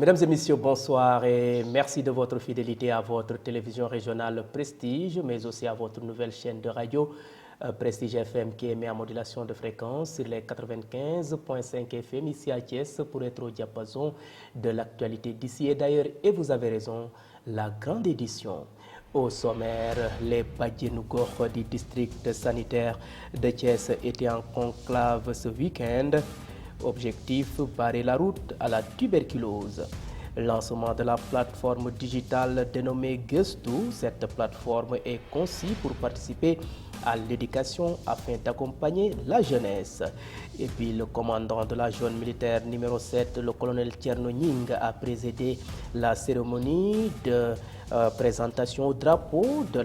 Mesdames et messieurs, bonsoir et merci de votre fidélité à votre télévision régionale Prestige, mais aussi à votre nouvelle chaîne de radio Prestige FM qui émet en modulation de fréquence sur les 95.5 FM ici à Thiès pour être au diapason de l'actualité d'ici et d'ailleurs. Et vous avez raison, la grande édition. Au sommaire, les Badjenougor du district sanitaire de Thiès étaient en conclave ce week-end. Objectif, barrer la route à la tuberculose. Lancement de la plateforme digitale dénommée Gestu. Cette plateforme est conçue pour participer à l'éducation afin d'accompagner la jeunesse. Et puis le commandant de la zone militaire numéro 7, le colonel Tierno Nying, a présidé la cérémonie de présentation au drapeau à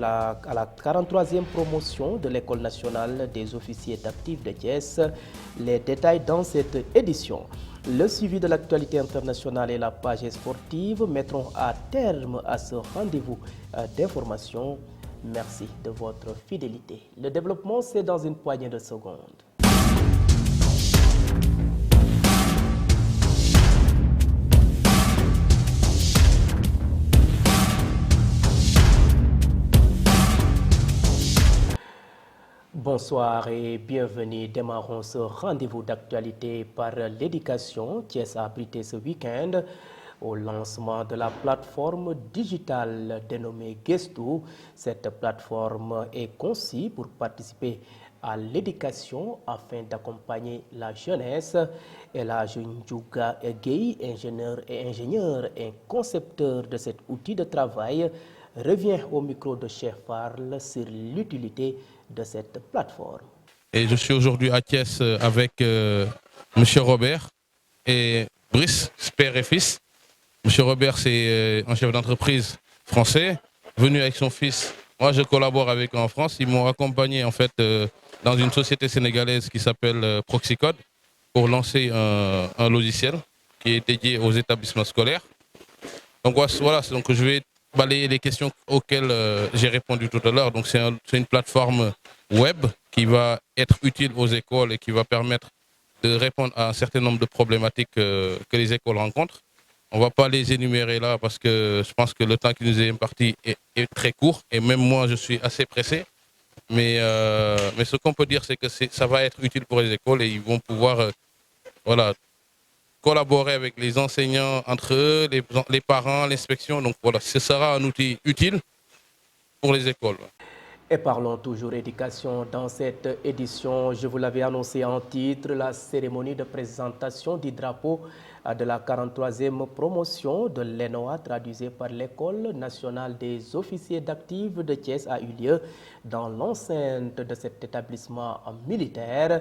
la 43e promotion de l'École nationale des officiers d'actifs de Thiès. Les détails dans cette édition. Le suivi de l'actualité internationale et la page sportive mettront à terme à ce rendez-vous d'information. Merci de votre fidélité. Le développement, c'est dans une poignée de secondes. Bonsoir et bienvenue. Démarrons ce rendez-vous d'actualité par l'éducation qui est abrité ce week-end au lancement de la plateforme digitale dénommée Gestu. Cette plateforme est conçue pour participer à l'éducation afin d'accompagner la jeunesse. Elhadji Ndiouga Gueye, ingénieur et concepteur de cet outil de travail, revient au micro de Chef Farl sur l'utilité de cette plateforme. Et je suis aujourd'hui à Thiès avec M. Robert et Brice, père et fils. M. Robert, c'est un chef d'entreprise français, venu avec son fils. Moi, je collabore avec eux en France. Ils m'ont accompagné en fait dans une société sénégalaise qui s'appelle Proxicode pour lancer un logiciel qui est dédié aux établissements scolaires. Donc voilà, donc je vais balayer les questions auxquelles j'ai répondu tout à l'heure. Donc c'est une plateforme web qui va être utile aux écoles et qui va permettre de répondre à un certain nombre de problématiques que les écoles rencontrent. On ne va pas les énumérer là parce que je pense que le temps qui nous est imparti est très court et même moi je suis assez pressé. Mais ce qu'on peut dire c'est que ça va être utile pour les écoles et ils vont pouvoir voilà, collaborer avec les enseignants entre eux, les parents, l'inspection. Donc voilà, ce sera un outil utile pour les écoles. Et parlons toujours éducation. Dans cette édition, je vous l'avais annoncé en titre, la cérémonie de présentation du drapeau de la 43e promotion de l'ENOA, traduisée par l'École nationale des officiers d'actifs de Thiès, a eu lieu dans l'enceinte de cet établissement militaire.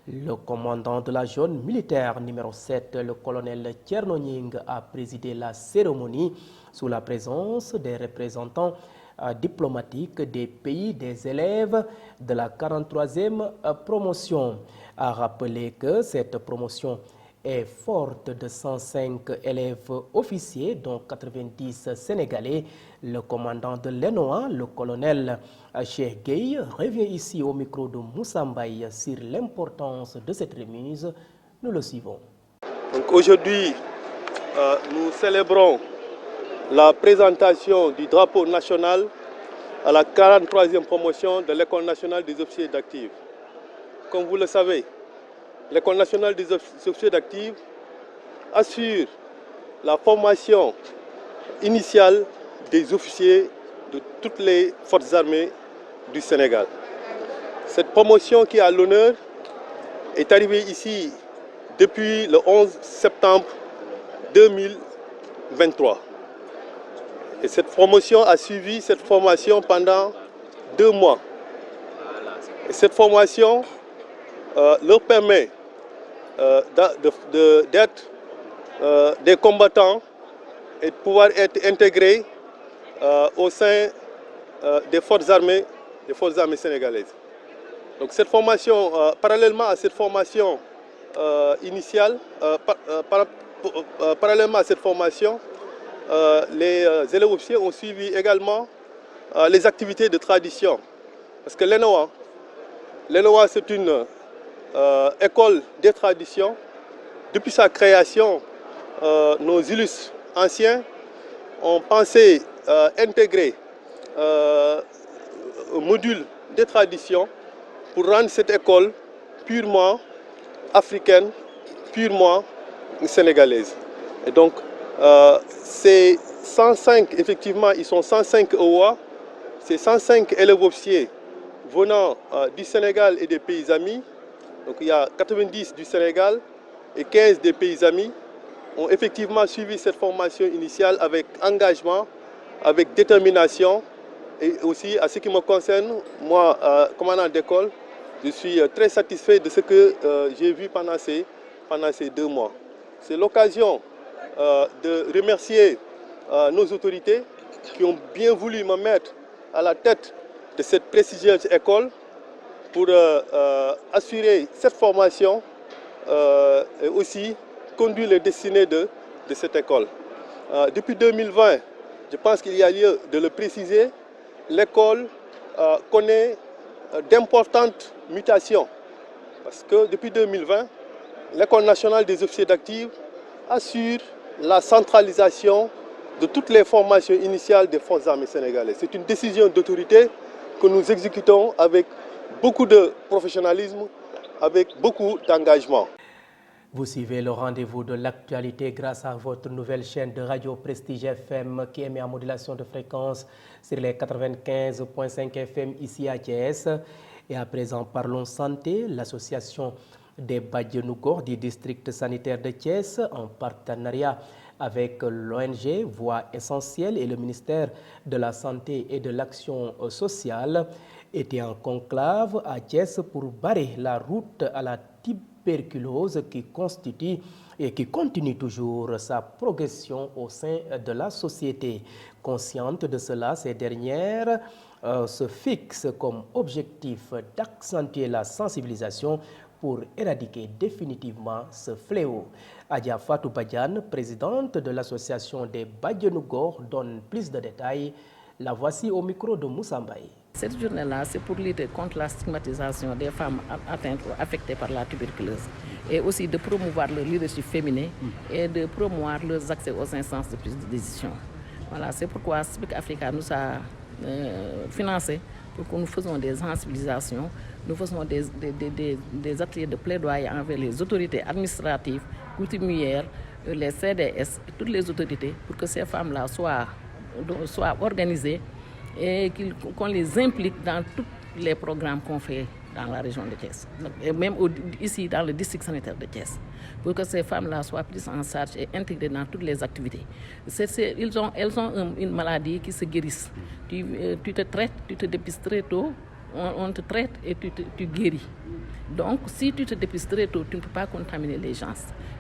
Le commandant de la zone militaire numéro 7, le colonel Tierno Nying, a présidé la cérémonie sous la présence des représentants diplomatique des pays des élèves de la 43e promotion. A rappelé que cette promotion est forte de 105 élèves officiers, dont 90 Sénégalais. Le commandant de l'ENOA, le colonel Cheikh Gueye, revient ici au micro de Moussa Mbaye sur l'importance de cette remise. Nous le suivons. Donc aujourd'hui, nous célébrons la présentation du drapeau national à la 43e promotion de l'École nationale des officiers d'actifs. Comme vous le savez, l'École nationale des officiers d'actifs assure la formation initiale des officiers de toutes les forces armées du Sénégal. Cette promotion qui a l'honneur est arrivée ici depuis le 11 septembre 2023. Et cette promotion a suivi cette formation pendant 2 mois. Et cette formation leur permet d'être des combattants et de pouvoir être intégrés au sein des forces armées sénégalaises. Donc cette formation, parallèlement à cette formation initiale, parallèlement à cette formation, les élèves officiers ont suivi également les activités de tradition. Parce que l'ENOA c'est une école des traditions. Depuis sa création, nos illustres anciens ont pensé intégrer un module de tradition pour rendre cette école purement africaine, purement sénégalaise. Et donc, c'est 105, effectivement, ils sont 105 EOA, c'est 105 élèves officiers venant du Sénégal et des pays amis. Donc il y a 90 du Sénégal et 15 des pays amis ont effectivement suivi cette formation initiale avec engagement, avec détermination. Et aussi, à ce qui me concerne, moi, commandant d'école, je suis très satisfait de ce que j'ai vu pendant ces 2 mois. C'est l'occasion de remercier nos autorités qui ont bien voulu me mettre à la tête de cette prestigieuse école pour assurer cette formation et aussi conduire les destinées de cette école. Depuis 2020, je pense qu'il y a lieu de le préciser, l'école connaît d'importantes mutations. Parce que depuis 2020, l'École nationale des officiers d'active assure la centralisation de toutes les formations initiales des forces armées sénégalaises. C'est une décision d'autorité que nous exécutons avec beaucoup de professionnalisme, avec beaucoup d'engagement. Vous suivez le rendez-vous de l'actualité grâce à votre nouvelle chaîne de radio Prestige FM qui émet en modulation de fréquence sur les 95.5 FM ici à Thiès. Et à présent, parlons santé. L'association des Badjanougor du district sanitaire de Thiès, en partenariat avec l'ONG Voix Essentielle et le ministère de la Santé et de l'Action sociale, était en conclave à Thiès pour barrer la route à la tuberculose qui constitue et qui continue toujours sa progression au sein de la société. Consciente de cela, ces dernières se fixent comme objectif d'accentuer la sensibilisation pour éradiquer définitivement ce fléau. Adja Fatou Badiane, présidente de l'association des Badjanougor, donne plus de détails. La voici au micro de Moussa Mbaye. Cette journée-là, c'est pour lutter contre la stigmatisation des femmes atteintes ou affectées par la tuberculose et aussi de promouvoir le leadership féminin et de promouvoir leurs accès aux instances de prise de décision. Voilà, c'est pourquoi Speak Africa nous a financé pour que nous fassions des sensibilisations, nous faisons des ateliers de plaidoyer envers les autorités administratives, coutumières, les CDS, et toutes les autorités pour que ces femmes-là soient organisées et qu'on les implique dans tous les programmes qu'on fait dans la région de Thiès, et même ici dans le district sanitaire de Thiès, pour que ces femmes-là soient prises en charge et intégrées dans toutes les activités. Elles ont une maladie qui se guérisse. Tu te traites, tu te dépistes très tôt, on te traite et tu guéris. Donc, si tu te dépistes très tôt, tu ne peux pas contaminer les gens.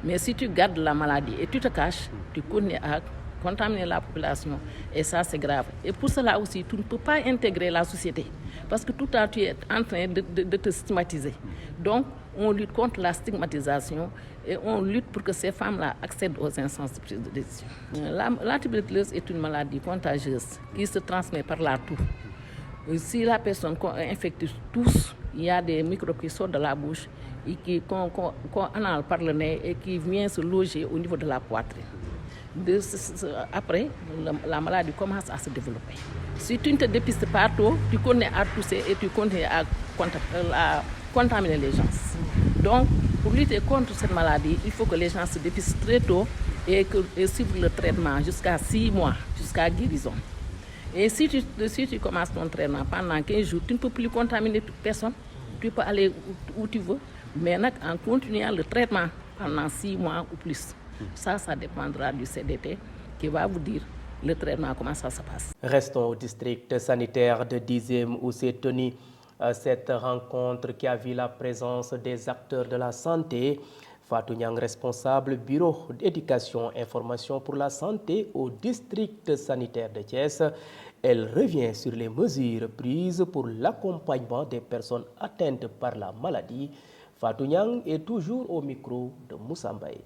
Mais si tu gardes la maladie et tu te caches, tu connais à contaminer la population et ça c'est grave. Et pour cela aussi, tu ne peux pas intégrer la société parce que tout le temps tu es en train de te stigmatiser. Donc on lutte contre la stigmatisation et on lutte pour que ces femmes-là accèdent aux instances de prise de décision. La tuberculose est une maladie contagieuse qui se transmet par la toux. Si la personne est infectée tous, il y a des microbes qui sortent de la bouche et qu'on inhale par le nez et qui viennent se loger au niveau de la poitrine. Après, la maladie commence à se développer. Si tu ne te dépistes pas tôt, tu connais à tousser et tu continues à contaminer les gens. Donc, pour lutter contre cette maladie, il faut que les gens se dépistent très tôt et suivent le traitement jusqu'à 6 mois, jusqu'à guérison. Et si tu commences ton traitement pendant 15 jours, tu ne peux plus contaminer toute personne. Tu peux aller où tu veux, mais en continuant le traitement pendant 6 mois ou plus. Ça dépendra du CDT qui va vous dire le traitement, comment ça se passe. Restons au district sanitaire de Dizem où s'est tenue cette rencontre qui a vu la présence des acteurs de la santé. Fatou Niang, responsable bureau d'éducation et information pour la santé au district sanitaire de Thiès. Elle revient sur les mesures prises pour l'accompagnement des personnes atteintes par la maladie. Fatou Niang est toujours au micro de Moussa Mbaye.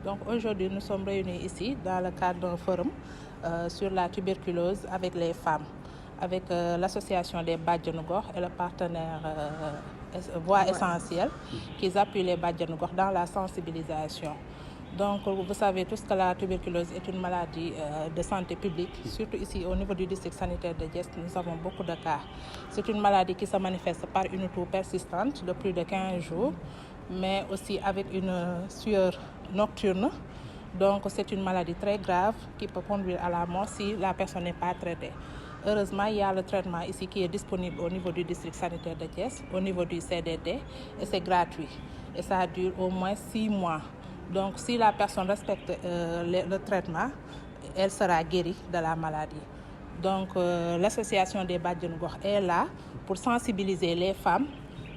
Donc aujourd'hui, nous sommes réunis ici dans le cadre d'un forum sur la tuberculose avec les femmes, avec l'association des Badjanougor et le partenaire Voix Essentielle qui appuient les Badjanougor dans la sensibilisation. Donc, vous savez tous que la tuberculose est une maladie de santé publique, surtout ici au niveau du district sanitaire de Thiès, nous avons beaucoup de cas. C'est une maladie qui se manifeste par une toux persistante de plus de 15 jours, mais aussi avec une sueur nocturne. Donc, c'est une maladie très grave qui peut conduire à la mort si la personne n'est pas traitée. Heureusement, il y a le traitement ici qui est disponible au niveau du district sanitaire de Thiès, au niveau du CDD, et c'est gratuit. Et ça dure au moins 6 mois. Donc, si la personne respecte le traitement, elle sera guérie de la maladie. Donc, l'association des Badjanu Gox est là pour sensibiliser les femmes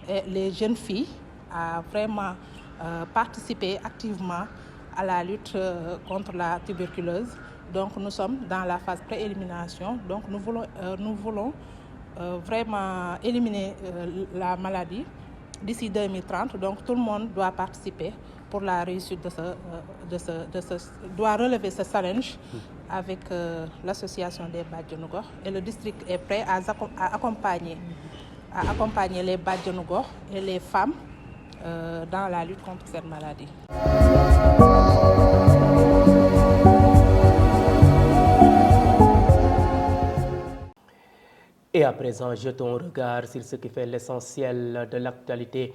et les jeunes filles à vraiment participer activement à la lutte contre la tuberculose. Donc, nous sommes dans la phase pré-élimination. Donc, nous voulons vraiment éliminer la maladie d'ici 2030. Donc, tout le monde doit participer pour la réussite doit relever ce challenge avec l'association des Badjanu Gox. Et le district est prêt à accompagner les Badjanu Gox et les femmes dans la lutte contre cette maladie. Et à présent, jetons un regard sur ce qui fait l'essentiel de l'actualité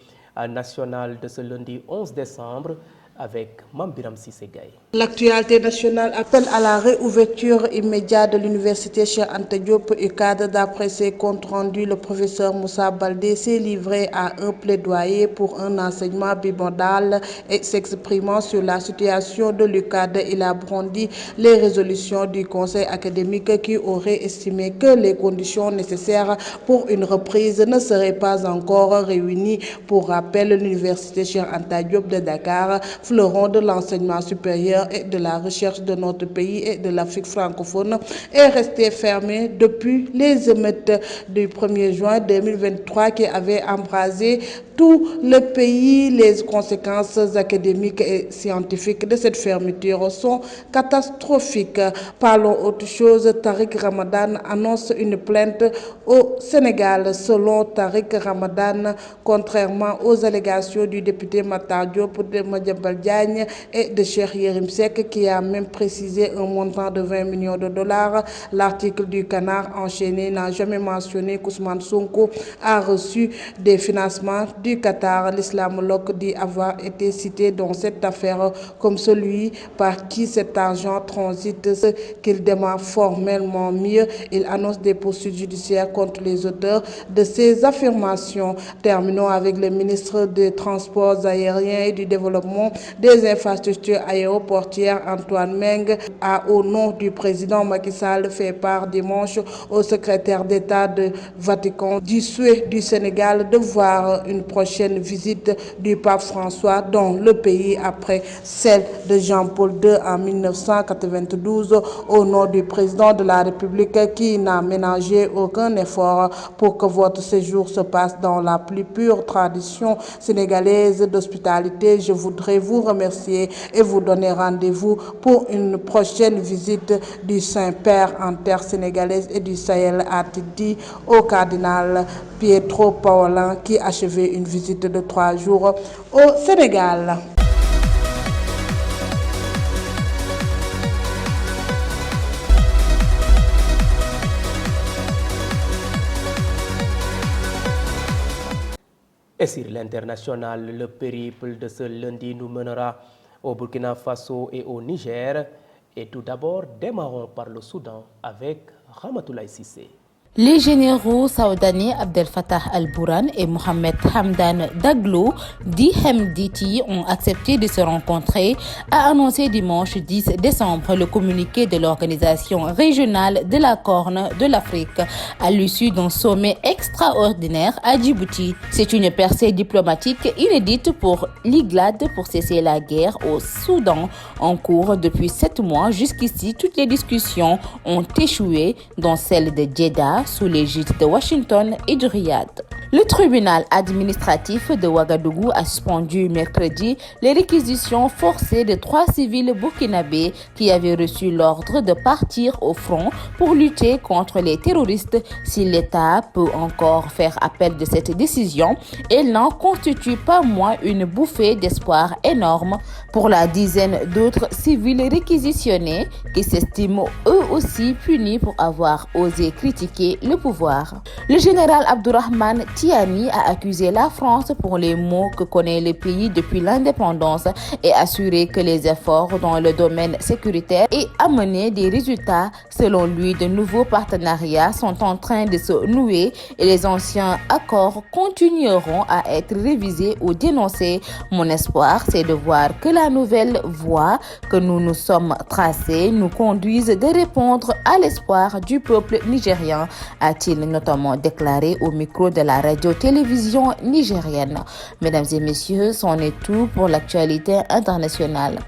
nationale de ce lundi 11 décembre avec Mambiram Sissegaï. L'actualité nationale appelle à la réouverture immédiate de l'université Cheikh Anta Diop UCAD. D'après ses comptes rendus, le professeur Moussa Baldé s'est livré à un plaidoyer pour un enseignement bimodal et s'exprimant sur la situation de l'UCAD. Il a brandi les résolutions du conseil académique qui aurait estimé que les conditions nécessaires pour une reprise ne seraient pas encore réunies. Pour rappel, l'université Cheikh Anta Diop de Dakar, fleuron de l'enseignement supérieur et de la recherche de notre pays et de l'Afrique francophone, est restée fermée depuis les émeutes du 1er juin 2023 qui avaient embrasé tout le pays. Les conséquences académiques et scientifiques de cette fermeture sont catastrophiques. Parlons autre chose. Tariq Ramadan annonce une plainte au Sénégal. Selon Tariq Ramadan, contrairement aux allégations du député Matar Diop, de Madiambal Diagne et de Cheikh Yérim Seck, qui a même précisé un montant de 20 millions de dollars, l'article du Canard enchaîné n'a jamais mentionné qu'Ousmane Sonko a reçu des financements du Qatar. L'islamologue dit avoir été cité dans cette affaire comme celui par qui cet argent transite, ce qu'il dément formellement mieux. Il annonce des poursuites judiciaires contre les auteurs de ces affirmations. Terminons avec le ministre des Transports aériens et du Développement des infrastructures aéroportières, Antoine Meng, a, au nom du président Macky Sall, fait part dimanche au secrétaire d'État du Vatican du souhait du Sénégal de voir une prochaine visite du pape François dans le pays après celle de Jean-Paul II en 1992, au nom du président de la République qui n'a ménagé aucun effort pour que votre séjour se passe dans la plus pure tradition sénégalaise d'hospitalité. Je voudrais vous remercier et vous donner rendez-vous pour une prochaine visite du Saint-Père en terre sénégalaise et du Sahel, a-t-il dit au cardinal Pietro Parolin, qui achevait une visite de 3 jours au Sénégal. Et sur l'international, le périple de ce lundi nous mènera au Burkina Faso et au Niger. Et tout d'abord, démarrons par le Soudan avec Ramatoulaye Sissé. Les généraux saoudaniens Abdel Fattah al-Burhan et Mohamed Hamdan Daglo, dit Hemditi, ont accepté de se rencontrer, a annoncé dimanche 10 décembre le communiqué de l'Organisation régionale de la Corne de l'Afrique à l'issue d'un sommet extraordinaire à Djibouti. C'est une percée diplomatique inédite pour l'IGLAD pour cesser la guerre au Soudan en cours depuis 7 mois. Jusqu'ici, toutes les discussions ont échoué, dont celle de Jeddah, sous l'égide de Washington et du Riyad. Le tribunal administratif de Ouagadougou a suspendu mercredi les réquisitions forcées de 3 civils burkinabés qui avaient reçu l'ordre de partir au front pour lutter contre les terroristes. Si l'État peut encore faire appel de cette décision, elle n'en constitue pas moins une bouffée d'espoir énorme pour la dizaine d'autres civils réquisitionnés qui s'estiment eux aussi punis pour avoir osé critiquer le pouvoir. Le général Abdourahmane Tiani a accusé la France pour les maux que connaît le pays depuis l'indépendance et assuré que les efforts dans le domaine sécuritaire aient amené des résultats. Selon lui, de nouveaux partenariats sont en train de se nouer et les anciens accords continueront à être révisés ou dénoncés. Mon espoir, c'est de voir que la nouvelle voie que nous nous sommes tracée nous conduise de répondre à l'espoir du peuple nigérien, a-t-il notamment déclaré au micro de la radio-télévision nigérienne. Mesdames et messieurs, c'en est tout pour l'actualité internationale.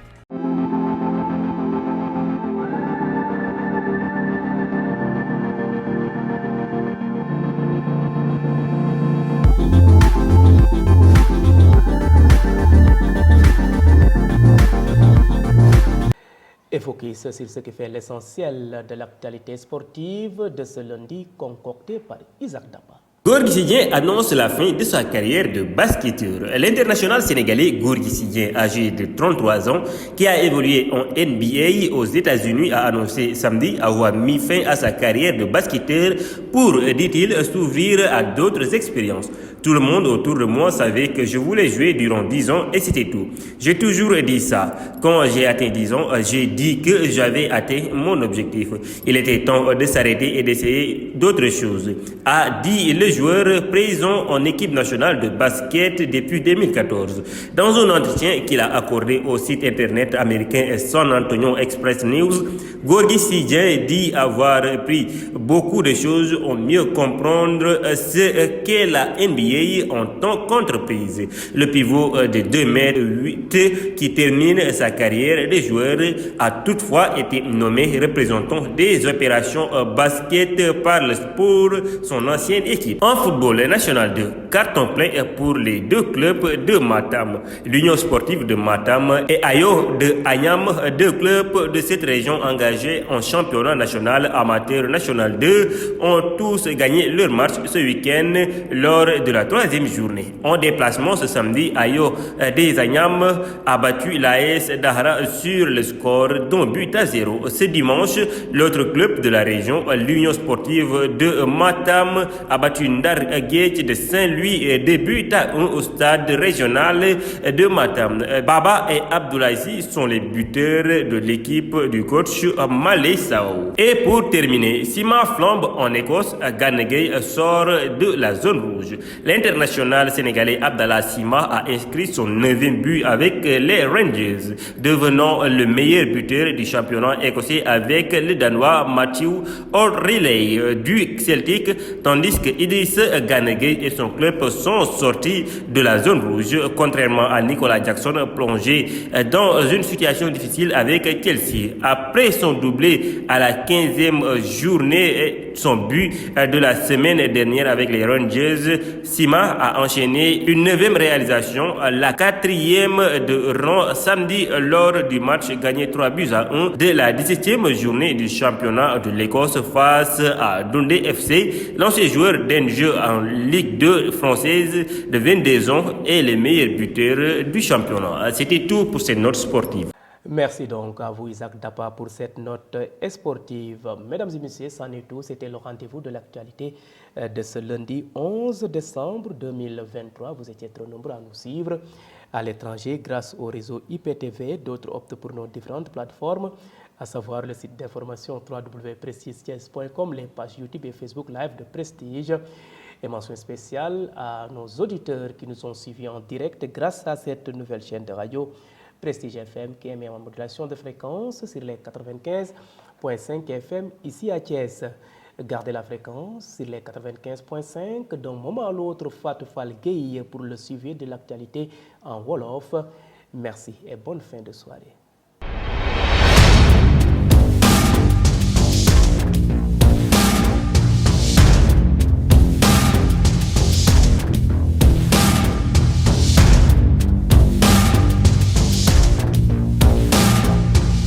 Et focus sur ce qui fait l'essentiel de l'actualité sportive de ce lundi concocté par Isaac Dapa. Gorgui Sy Dieng annonce la fin de sa carrière de basketteur. L'international sénégalais Gorgui Sy Dieng, âgé de 33 ans, qui a évolué en NBA aux États-Unis, a annoncé samedi avoir mis fin à sa carrière de basketteur pour, dit-il, s'ouvrir à d'autres expériences. Tout le monde autour de moi savait que je voulais jouer durant 10 ans et c'était tout. J'ai toujours dit ça. Quand j'ai atteint 10 ans, j'ai dit que j'avais atteint mon objectif. Il était temps de s'arrêter et d'essayer d'autres choses, a dit le joueur présent en équipe nationale de basket depuis 2014. Dans un entretien qu'il a accordé au site internet américain San Antonio Express News, Gorgui Sy Dieng dit avoir pris beaucoup de choses pour mieux comprendre ce qu'est la NBA en tant qu'entreprise. Le pivot de 2,8 m qui termine sa carrière de joueur a toutefois été nommé représentant des opérations basket par le sport, son ancienne équipe. En football national 2, carton plein pour les deux clubs de Matam. L'Union sportive de Matam et Ayo de Agnam, deux clubs de cette région engagés en championnat national amateur national 2, ont tous gagné leur match ce week-end lors de la 3e journée. En déplacement ce samedi, Ayo des Agnam a battu l'AS Dahra sur le score d'1-0. Ce dimanche, l'autre club de la région, l'Union sportive de Matam, a battu Ndar Gate de Saint-Louis 2-1 au stade régional de Matam. Baba et Abdoulaye sont les buteurs de l'équipe du coach Malé Sao. Et pour terminer, Sima flambe en Écosse, Gana Gueye sort de la zone rouge. L'international sénégalais Abdallah Sima a inscrit son 9e but avec les Rangers, devenant le meilleur buteur du championnat écossais avec le Danois Matthew O'Reilly du Celtic, tandis que Idriss Gana Gueye et son club sont sortis de la zone rouge, contrairement à Nicolas Jackson plongé dans une situation difficile avec Chelsea. Après son doublé à la 15e journée et son but de la semaine dernière avec les Rangers, Sima a enchaîné une 9e réalisation, la 4e de rang samedi lors du match gagné 3-1 de la 17e journée du championnat de l'Écosse face à Dundee FC. L'ancien joueur d'un jeu en Ligue 2 française de 22 ans est le meilleur buteur du championnat. C'était tout pour cette note sportive. Merci donc à vous Isaac Dapa pour cette note sportive. Mesdames et messieurs, c'en est tout. C'était le rendez-vous de l'actualité de ce lundi 11 décembre 2023. Vous étiez trop nombreux à nous suivre à l'étranger grâce au réseau IPTV. D'autres optent pour nos différentes plateformes, à savoir le site d'information www.prestigethies.com, les pages YouTube et Facebook Live de Prestige. Et mention spéciale à nos auditeurs qui nous ont suivis en direct grâce à cette nouvelle chaîne de radio Prestige FM qui émet en modulation de fréquence sur les 95.5 FM ici à Thiès. Gardez la fréquence sur les 95.5 d'un moment à l'autre. Fatou Fall Gueye pour le suivi de l'actualité en Wolof. Merci et bonne fin de soirée.